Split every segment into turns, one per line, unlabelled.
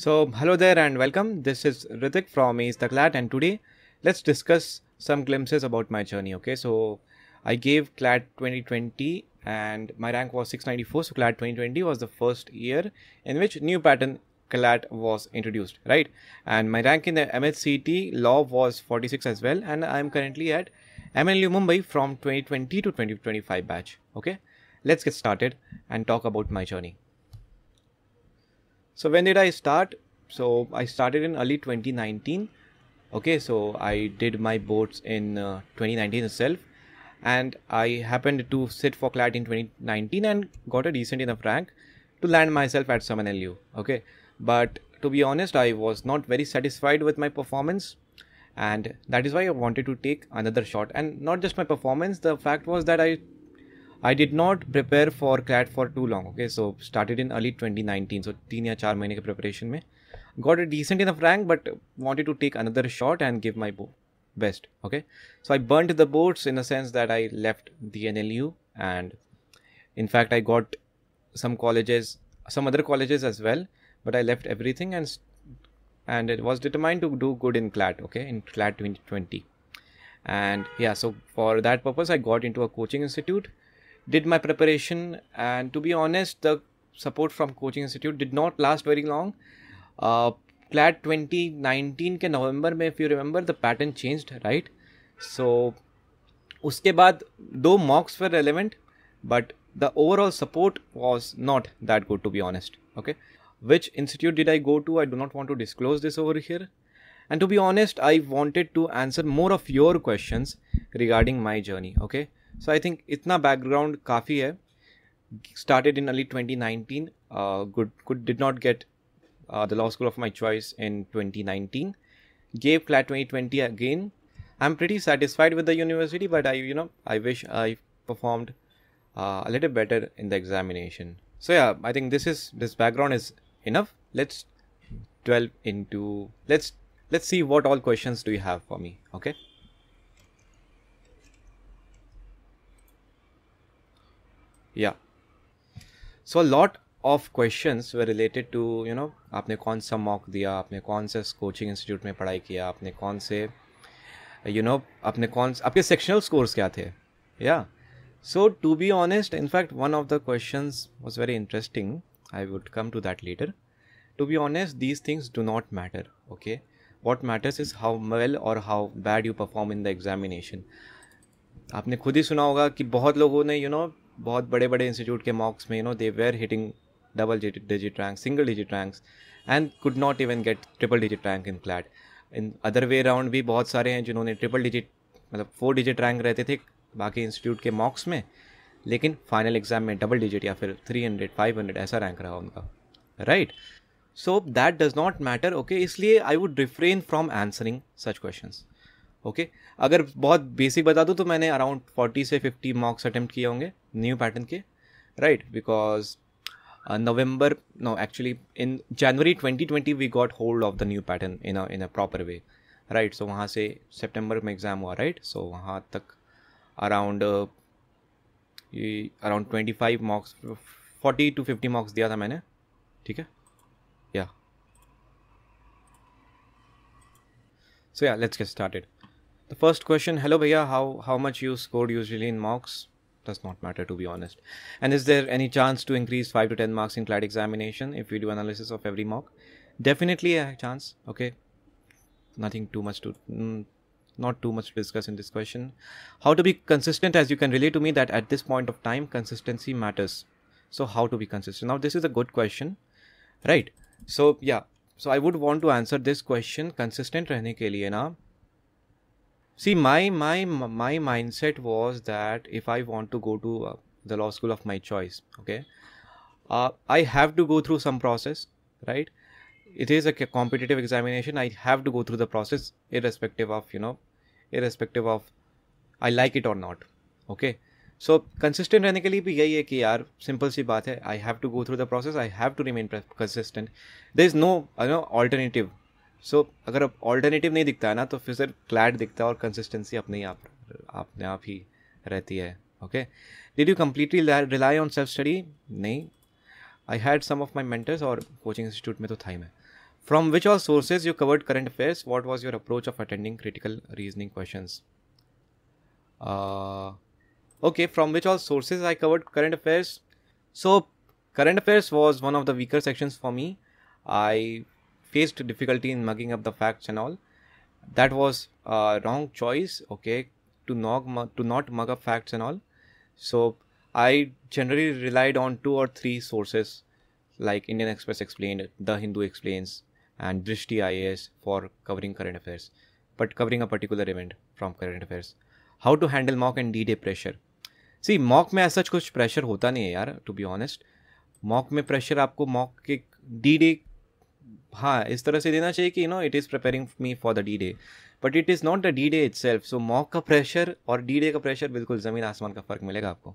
So, hello there and welcome. This is Ritik from Ace the CLAT, and today let's discuss some glimpses about my journey. Okay, so I gave CLAT 2020 and my rank was 694. So, CLAT 2020 was the first year in which new pattern CLAT was introduced, right? And my rank in the MHCT law was 46 as well, and I'm currently at MNLU Mumbai from 2020 to 2025 batch. Okay, let's get started and talk about my journey. So when did I start? So I started in early 2019. Okay, so I did my boards in 2019 itself, and I happened to sit for CLAT in 2019 and got a decent enough rank to land myself at Summon LU. Okay, but to be honest, I was not very satisfied with my performance, and that is why I wanted to take another shot. And not just my performance, the fact was that I did not prepare for CLAT for too long. Okay, so started in early 2019, so 3 या 4 महीने के preparation में got a decent enough rank, but wanted to take another shot and give my best. Okay, so I burnt the boards in the sense that I left the NLU, and in fact I got some other colleges as well, but I left everything and it was determined to do good in CLAT. Okay, in CLAT 2020, and yeah, so for that purpose I got into a coaching institute. Did my preparation, and to be honest, the support from coaching institute did not last very long. CLAT 2019 के नवंबर में, if you remember, the pattern changed, right? So उसके बाद 2 mocks were relevant, but the overall support was not that good, to be honest. Okay, which institute did I go to? I do not want to disclose this over here. And to be honest, I wanted to answer more of your questions regarding my journey. Okay, so I think इतना background काफ़ी है. Started in early 2019. Did not get the law school of my choice in 2019. Gave CLAT 2020 again. I'm pretty satisfied with the university, but I wish I performed a little better in the examination. So yeah, I think this background is enough. Let's delve into let's see what all questions do you have for me. Okay. Yeah. So a lot of questions were related to आपने कौन सा mock दिया, आपने कौन से coaching institute में पढ़ाई किया, आपने कौन से आपके सेक्शनल स्कोर्स क्या थे. या so to be honest, in fact one of the questions was very interesting. I would come to that later. To be honest, these things do not matter. Okay, what matters is how well और how bad you perform in the examination. आपने खुद ही सुना होगा कि बहुत लोगों ने बहुत बड़े बड़े इंस्टीट्यूट के मॉक्स में they were hitting double digit rank, single digit ranks, and could not even get triple digit rank in CLAT. In other way round भी बहुत सारे हैं जिन्होंने ट्रिपल डिजिट, मतलब 4 डिजिट रैंक रहते थे बाकी इंस्टीट्यूट के मॉक्स में, लेकिन फाइनल एग्जाम में डबल डिजिट या फिर 300 500 ऐसा रैंक रहा उनका, right. So that does not matter. Okay, इसलिए I would refrain from answering such questions. Okay, अगर बहुत बेसिक बता दूँ तो मैंने अराउंड 40 से 50 मॉक्स अटेम्प्ट किए होंगे न्यू पैटर्न के, right. Because November, no, actually in January 2020 we got hold of the new pattern in a proper way, right. So वहाँ से September में एग्ज़ाम हुआ, right. So वहाँ तक around 25 मॉक्स, 40 to 50 मॉक्स दिया था मैंने, ठीक है. या so yeah, let's get started. The first question, hello भैया, how much you scored usually in mocks? Does not matter, to be honest. And is there any chance to increase 5 to 10 marks in CLAT examination if we do analysis of every mock? Definitely a chance. Okay, nothing too much to not too much to discuss in this question. How to be consistent? As you can relate to me that at this point of time consistency matters. So how to be consistent? Now this is a good question, right? So yeah, so I would want to answer this question. Consistent रहने के लिए ना, see, my mindset was that if I want to go to the law school of my choice, okay, I have to go through some process, right. It is a competitive examination. I have to go through the process irrespective of I like it or not. Okay, so consistent रहने के लिए भी यही है कि यार simple सी बात है, I have to go through the process, I have to remain consistent. There is no alternative. सो अगर अब ऑल्टरनेटिव नहीं दिखता है ना, तो फिर सिर्फ CLAT दिखता है और कंसिस्टेंसी अपने आप ही रहती है. Okay, did you completely rely on self study? नहीं, I had some of my mentors और कोचिंग इंस्टीट्यूट में तो था ही मैं. From which all sources you covered current affairs? What was your approach of attending critical reasoning questions? Okay, from which all sources I covered current affairs? So, current affairs was one of the weaker sections for me. I faced difficulty in mugging up the facts and all. That was a wrong choice, okay, to not mug up facts and all. So, I generally relied on 2 or 3 sources like Indian Express Explained, The Hindu Explains, and Drishti IAS for covering current affairs, but covering a particular event from current affairs. How to handle mock and D-Day pressure? See mock में ऐसा कुछ pressure होता नहीं है यार, to be honest. Mock में pressure आपको mock के डी डे हाँ इस तरह से देना चाहिए कि it is preparing me for the D day, but it is not the D day itself. So mock का प्रेशर और डी डे का प्रेशर बिल्कुल ज़मीन आसमान का फ़र्क मिलेगा आपको.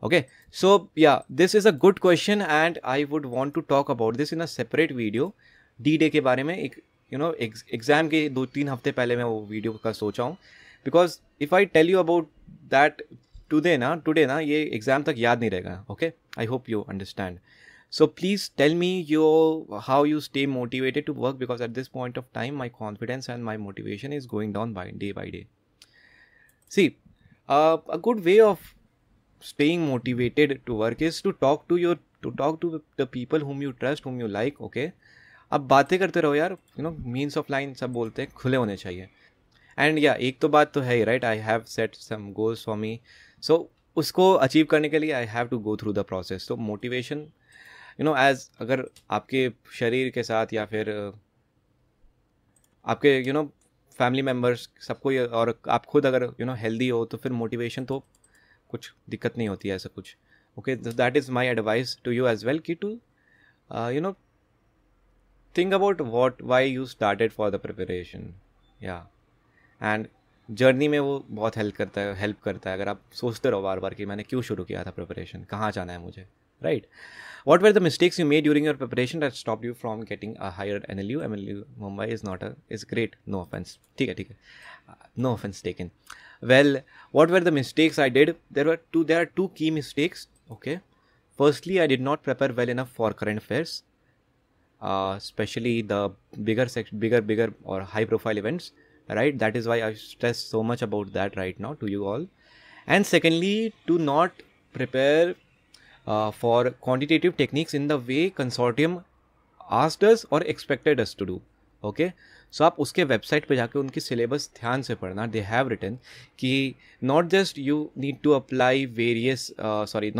Okay, so yeah this is a good question and I would want to talk about this in a separate video. D day के बारे में एक एग्ज़ाम के 2-3 हफ्ते पहले मैं वो वीडियो का सोचा हूँ, because if I tell you about that today ना ये एग्ज़ाम तक याद नहीं रहेगा. Okay, I hope you understand. So please tell me how you stay motivated to work, because at this point of time my confidence and my motivation is going down by day. See a good way of staying motivated to work is to talk to the people whom you trust, whom you like. Okay, अब बातें करते रहो यार. Means of line सब बोलते हैं, खुले होने चाहिए. एंड या एक तो बात तो है ही, right, I have set some goals for me. So उसको अचीव करने के लिए I have to go through the process. तो मोटिवेशन एज अगर आपके शरीर के साथ या फिर आपके फैमिली मेम्बर्स सबको, और आप खुद अगर हेल्दी हो, तो फिर मोटिवेशन तो कुछ दिक्कत नहीं होती है ऐसा कुछ. Okay, that is my advice to you as well कि to think about why you started for the preparation. या एंड जर्नी में वो बहुत हेल्प करता है अगर आप सोचते रहो बार बार कि मैंने क्यों शुरू किया था प्रिपरेशन, कहाँ जाना है मुझे, right. What were the mistakes you made during your preparation that stopped you from getting a higher NLU? MLU Mumbai is great. No offense. ठीक है. No offense taken. Well, what were the mistakes I did? There are two key mistakes. Okay. Firstly, I did not prepare well enough for current affairs, especially the bigger or high profile events. Right. That is why I stress so much about that right now to you all. And secondly, to not prepare for quantitative techniques in the way consortium asked us or expected us to do. Okay, so आप उसके website पे जाके उनकी syllabus ध्यान से पढ़ना. They have written कि not just you need to apply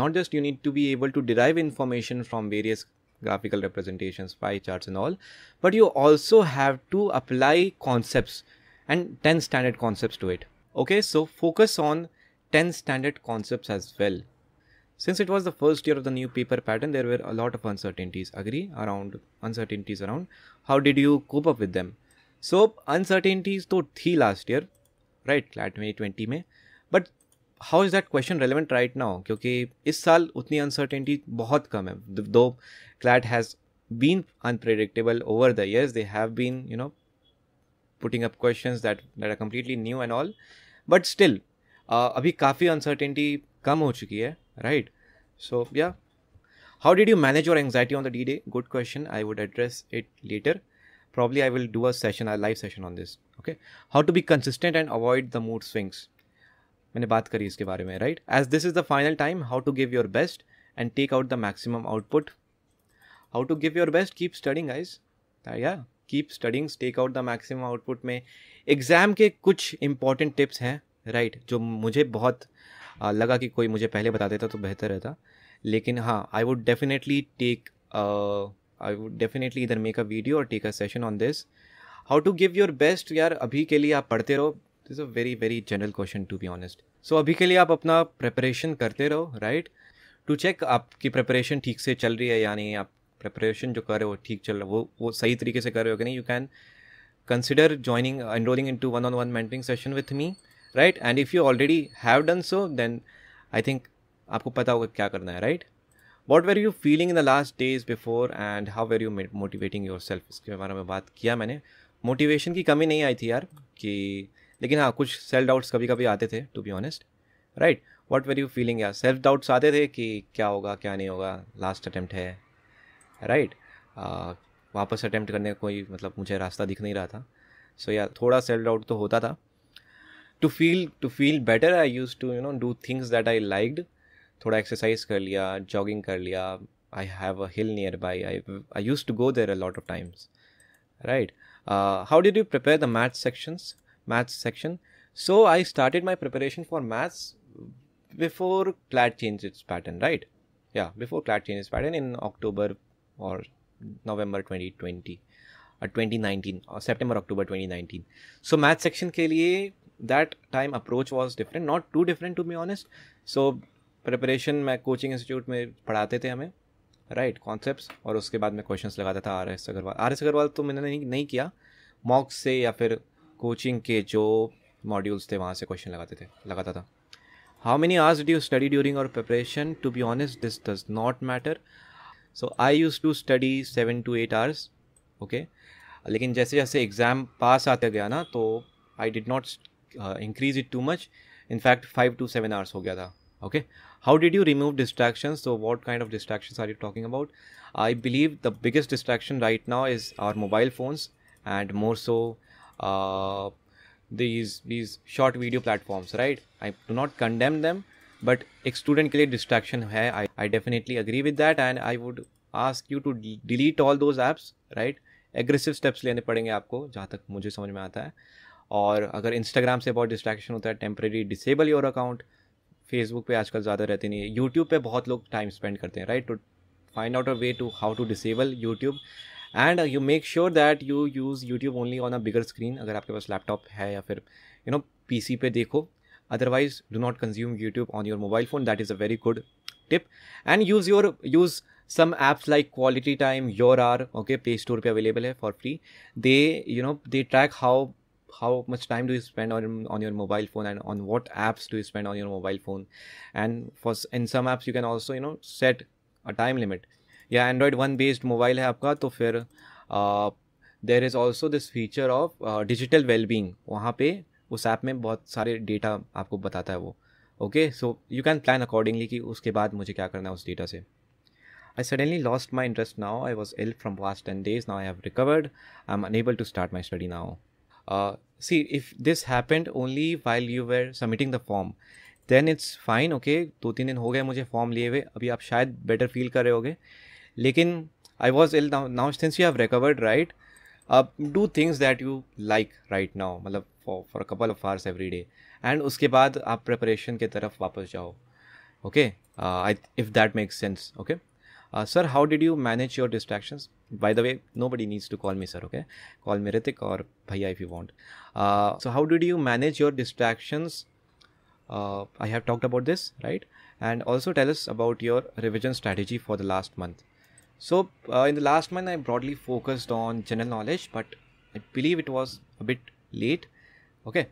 not just you need to be able to derive information from various graphical representations, pie charts and all, but you also have to apply concepts and 10 standard concepts to it. Okay, so focus on 10 standard concepts as well. Since it was the first year of the new paper pattern, there were a lot of uncertainties. Uncertainties around. How did you cope up with them? So, uncertainties तो थी last year, right, CLAT 2020 में. But how is that question relevant right now? क्योंकि इस साल उतनी uncertainty बहुत कम है. Though CLAT has been unpredictable over the years, they have been, putting up questions that are completely new and all. But still, अभी काफ़ी uncertainty कम हो चुकी है. Right. So, yeah. How did you manage your anxiety on the D-Day? Good question. I would address it later. Probably I will do a live session on this. Okay. How to be consistent and avoid the mood swings. मैंने बात करी इसके बारे में, right? As this is the final time, how to give your best and take out the maximum output. How to give your best? Keep studying, guys. Yeah. Keep studying. Take out the maximum output में exam के कुछ important tips हैं, right? जो मुझे बहुत लगा कि कोई मुझे पहले बता देता तो बेहतर रहता. लेकिन हाँ, आई वुड डेफिनेटली इधर मेक अ वीडियो और take a session on this. How to give your best. यार अभी के लिए आप पढ़ते रहो. This is a very very general question to be honest. So अभी के लिए आप अपना प्रिपरेशन करते रहो, राइट, टू चेक आपकी प्रिपरेशन ठीक से चल रही है या नहीं. आप प्रिपरेशन जो कर रहे हो ठीक चल रहा है, वो सही तरीके से कर रहे हो कि नहीं. You can consider enrolling into one-on-one mentoring session with me. Right, and if you already have done so, then I think आपको पता होगा क्या करना है, right? What were you feeling in the last days before and how were you motivating yourself? इसके बारे में बात किया मैंने. मोटिवेशन की कमी नहीं आई थी यार कि, लेकिन हाँ कुछ सेल्फ डाउट्स कभी कभी आते थे, to be honest. Right, what were you feeling यार? सेल्फ डाउट्स आते थे कि क्या होगा क्या नहीं होगा, लास्ट अटेम्प्ट है, राइट. वापस अटैम्प्ट करने का कोई मतलब मुझे रास्ता दिख नहीं रहा था. सो या थोड़ा सेल्फ डाउट तो होता था. To feel better I use to do things that I liked. थोड़ा एक्सरसाइज कर लिया, जॉगिंग कर लिया. I have a hill nearby. I use to go there a lot of times. Right. How did you prepare the maths section? So I started my preparation for maths before CLAT changed its pattern, right? Yeah, before CLAT changed its pattern in October or November 2020 or 2019 or September October 2019. So maths section के लिए that time approach was different, not too different to be honest. So preparation मैं coaching institute में पढ़ाते थे हमें, right concepts, और उसके बाद मैं क्वेश्चंस लगाता था आर एस अग्रवाल तो मैंने नहीं किया. मॉक्स से या फिर कोचिंग के जो मॉड्यूल्स थे वहाँ से क्वेश्चन लगाता था. How many hours do you study during और preparation? To be honest this does not matter. So I use to study 7 to 8 hours. Okay, लेकिन जैसे जैसे एग्ज़ाम पास आते गया ना तो I did not increase it too much. In fact 5 to 7 hours हो गया था. Okay, how did you remove distractions? So what kind of distractions are you talking about? I believe the biggest distraction right now is our mobile phones, and more so these short video platforms, right? I do not condemn them, but एक student के लिए distraction है. I definitely agree with that, and I would ask you to delete all those apps, right? Aggressive steps लेने पड़ेंगे आपको, जहाँ तक मुझे समझ में आता है. और अगर Instagram से बहुत distraction होता है, temporary disable your account. Facebook पे आजकल ज़्यादा रहते नहीं है. यूट्यूब पे बहुत लोग टाइम स्पेंड करते हैं, right, to find out a way to how to disable YouTube. And you make sure that you use YouTube only on a bigger screen, अगर आपके पास लैपटॉप है या फिर पीसी पे देखो. Otherwise do not consume YouTube on your mobile phone. That is a very good tip. And use some apps like Quality Time, Your Hour, okay, Play Store पे available है for free. they track how much time do you spend on your mobile phone, and on what apps do you spend on your mobile phone. And in some apps you can also set a time limit. या Android One based mobile है आपका तो फिर there is also this feature of digital well-being. वहाँ पे उस app में बहुत सारे डेटा आपको बताता है वो. Okay, so you can plan accordingly कि उसके बाद मुझे क्या करना है उस डेटा से. I suddenly lost my interest now. I was ill from past 10 days. Now I have recovered. I'm unable to start my study now. See, if this happened only while you were submitting the form, then it's fine. Okay, 2-3 दिन हो गए मुझे form लिए हुए, अभी आप शायद better feel कर रहे होगे. लेकिन I was ill now since you have recovered, right? Do things that you like right now, मतलब for a couple of hours every day, and उसके बाद आप प्रिपरेशन की तरफ वापस जाओ. Okay, if that makes sense. Okay. Sir, how did you manage your distractions? By the way, nobody needs to call me sir, okay? Call me Ritik or Bhaiya if you want. So how did you manage your distractions? I have talked about this, right? And also tell us about your revision strategy for the last month. So in the last month, I broadly focused on general knowledge, but I believe it was a bit late. Okay,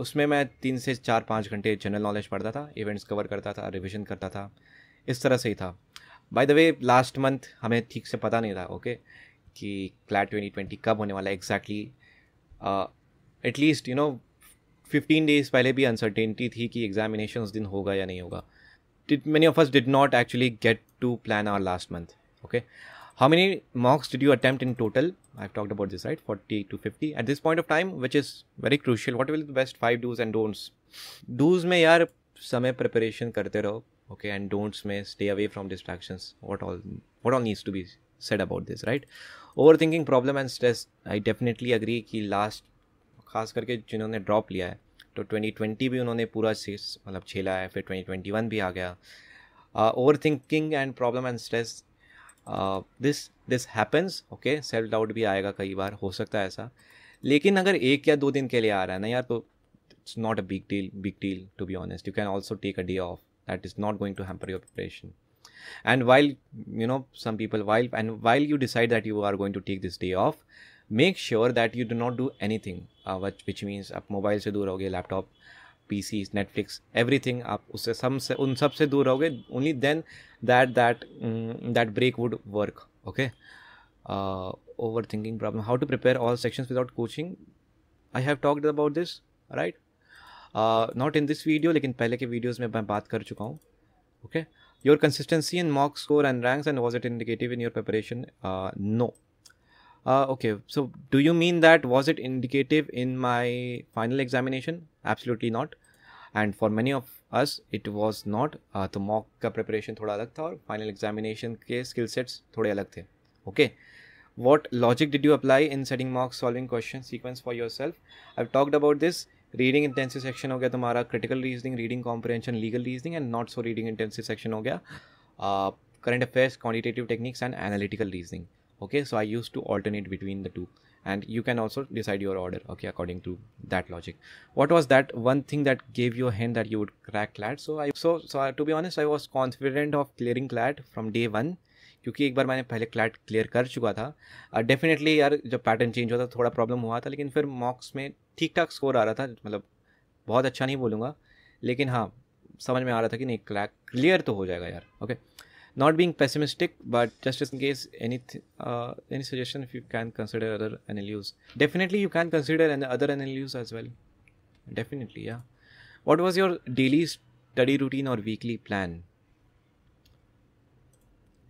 उसमें मैं 3 से 4-5 घंटे general knowledge पढ़ता था, events cover करता था, revision करता था, इस तरह से ही था. By the way last month हमें ठीक से पता नहीं था, ओके, कि क्लैट 2020 कब होने वाला है एग्जैक्टली. एटलीस्ट 15 days पहले भी अनसर्टेनिटी थी कि एग्जामिनेशन उस दिन होगा या नहीं होगा. Many of us did not actually get to plan our last month. Okay, how many mocks did you attempt in total? I've talked about this, right? 40 to 50 at this point of time, which is very crucial. What will be the best 5 do's and don'ts? Do's में यार समय preparation करते रहो, okay, and don'ts में stay away from distractions. What all needs to be said about this, right? Overthinking, problem and stress. I definitely agree कि last खास करके जिन्होंने ड्रॉप लिया है तो 2020 भी उन्होंने पूरा मतलब झेला है, फिर 2021 भी आ गया. Overthinking and problem and stress, this happens, okay. Self doubt भी आएगा कई बार, हो सकता है ऐसा, लेकिन अगर 1 या 2 दिन के लिए आ रहा है ना यार, तो it's not a big deal to be honest. You can also take a day off. That is not going to hamper your preparation. And while some people while you decide that you are going to take this day off, make sure that you do not do anything, which means आप mobile से दूर रहोगे, laptop, PC, Netflix, everything आप उससे उन सब से दूर रहोगे. Only then that break would work. Okay. Overthinking problem, how to prepare all sections without coaching. I have talked about this, right? Not in this video, लेकिन पहले के वीडियोज़ में मैं बात कर चुका हूँ. Okay, your consistency in mock score and ranks, and was it indicative in your preparation? No, Okay, so do you mean that was it indicative in my final examination? Absolutely not. And for many of us it was not. तो mock का preparation थोड़ा अलग था और final examination के skill sets थोड़े अलग थे. Okay, what logic did you apply in setting mock solving question sequence for yourself? I've talked about this. Reading intensive section हो गया तुम्हारा, critical reasoning, reading comprehension, legal reasoning, and not so reading intensive section हो गया current affairs, quantitative techniques, and analytical reasoning. Okay, so I used to alternate between the two, and you can also decide your order, okay, according to that logic. What was that one thing that gave you a hint that you would crack CLAT? To be honest, I was confident of clearing CLAT from day one, क्योंकि एक बार मैंने पहले CLAT clear कर चुका था. Definitely यार जब pattern change होता थोड़ा प्रॉब्लम हुआ था, लेकिन फिर मॉक्स में ठीक ठाक स्कोर आ रहा था. मतलब बहुत अच्छा नहीं बोलूँगा, लेकिन हाँ समझ में आ रहा था कि नहीं क्लियर तो हो जाएगा यार. Okay, not being pessimistic, but just in case any suggestion if you can consider other NLUs. Definitely you can consider other NLUs as well. Definitely, yeah. What was your daily study routine or weekly plan?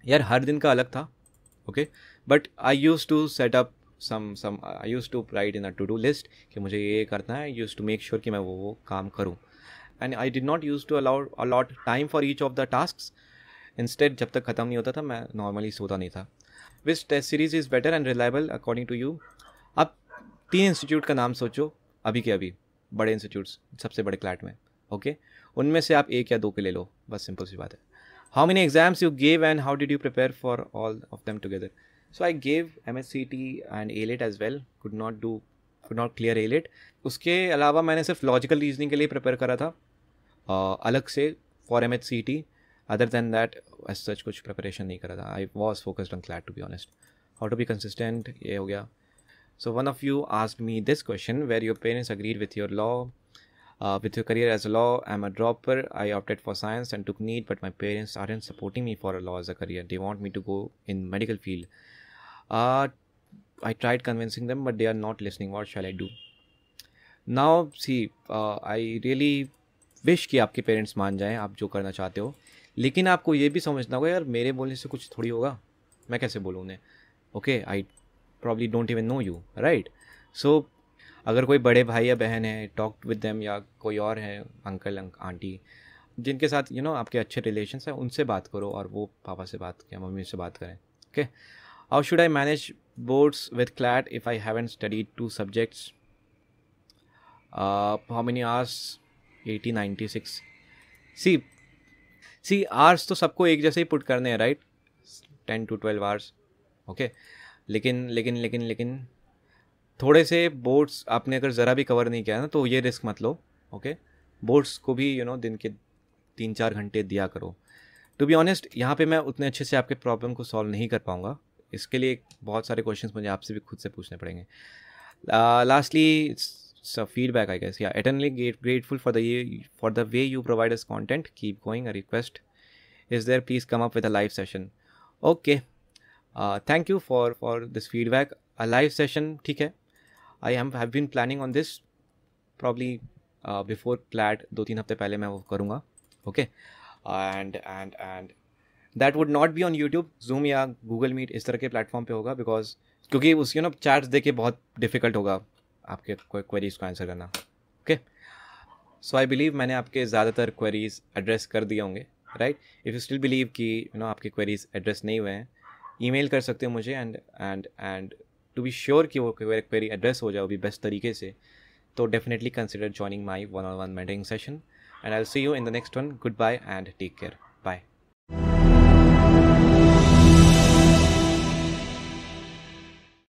यार हर दिन का अलग था. Okay, but I used to set up some I used to write in a to do list कि मुझे ये करना है. I used to make sure कि मैं वो काम करूँ, and I did not used to allot time for each of the tasks. Instead जब तक ख़त्म नहीं होता था मैं नॉर्मली सोता नहीं था. Which test series is better and reliable according to you? आप 3 इंस्टीट्यूट का नाम सोचो अभी के अभी, बड़े इंस्टीट्यूट्स सबसे बड़े क्लैट में. ओके, उनमें से आप 1 या 2 के ले लो, बस सिंपल सी बात है. How many exams you gave and how did you prepare for all of them together? So I gave MHCT and A-Lit as well. Could not clear A-Lit. उसके अलावा मैंने सिर्फ लॉजिकल रीजनिंग के लिए प्रिपेयर करा था अलग से for MHCT. Other than that, as such कुछ preparation नहीं करा था. I was focused on CLAT, to be honest. How to be consistent, ये हो गया. So one of you asked me this question, where your parents agreed with your career as a law. I'm a dropper. I opted for science and took NEET, but my parents aren't supporting me for a law as a career. They want me to go in medical field. I tried convincing them, but they are not listening. What shall I do? Now, see, I really wish कि आपके parents मान जाएं आप जो करना चाहते हो, लेकिन आपको ये भी समझना होगा यार मेरे बोलने से कुछ थोड़ी होगा, मैं कैसे बोलूँ उन्हें. Okay, I probably don't even know you, right? So अगर कोई बड़े भाई या बहन है, टॉक विद देम, या कोई और है अंकल आंटी जिनके साथ आपके अच्छे रिलेशंस हैं, उनसे बात करो, और वो पापा से बात या मम्मी से बात करें. Okay, how should I manage boards with CLAT if I haven't studied 2 subjects? How many hours? 80, 96. See hours तो सबको एक जैसे ही पुट करने हैं, राइट? 10 to 12 hours. ओके, लेकिन थोड़े से बोर्ड्स आपने अगर ज़रा भी कवर नहीं किया ना तो ये रिस्क मत लो. ओके, बोर्ड्स को भी दिन के 3-4 घंटे दिया करो. टू बी ऑनेस्ट, यहाँ पे मैं उतने अच्छे से आपके प्रॉब्लम को सॉल्व नहीं कर पाऊँगा. इसके लिए बहुत सारे क्वेश्चंस मुझे आपसे भी खुद से पूछने पड़ेंगे. Lastly, so feedback, I guess. Yeah, eternally grateful for the way you provide us content. Keep going. A request is there, please come up with a live session. Okay, thank you for this feedback. A live session, ठीक है. I have been planning on this probably before CLAT. 2-3 हफ्ते पहले मैं वो करूँगा. Okay, and that would not be on YouTube, Zoom या Google Meet इस तरह के प्लेटफॉर्म पे होगा, बिकॉज क्योंकि उस चैट्स देके बहुत डिफ़िकल्ट होगा आपके कोई क्वेरीज को आंसर करना. ओके, सो आई बिलीव मैंने आपके ज़्यादातर क्वेरीज एड्रेस कर दिए होंगे, right? If you still believe कि आपके क्वेरीज एड्रेस नहीं हुए हैं, ईमेल कर सकते हो मुझे, एंड टू बी श्योर कि वो क्वेरी एड्रेस हो जाए वो भी बेस्ट तरीके से, तो definitely consider joining my 1-on-1 mentoring session, and I'll see you in the next one. Goodbye and take care. Bye.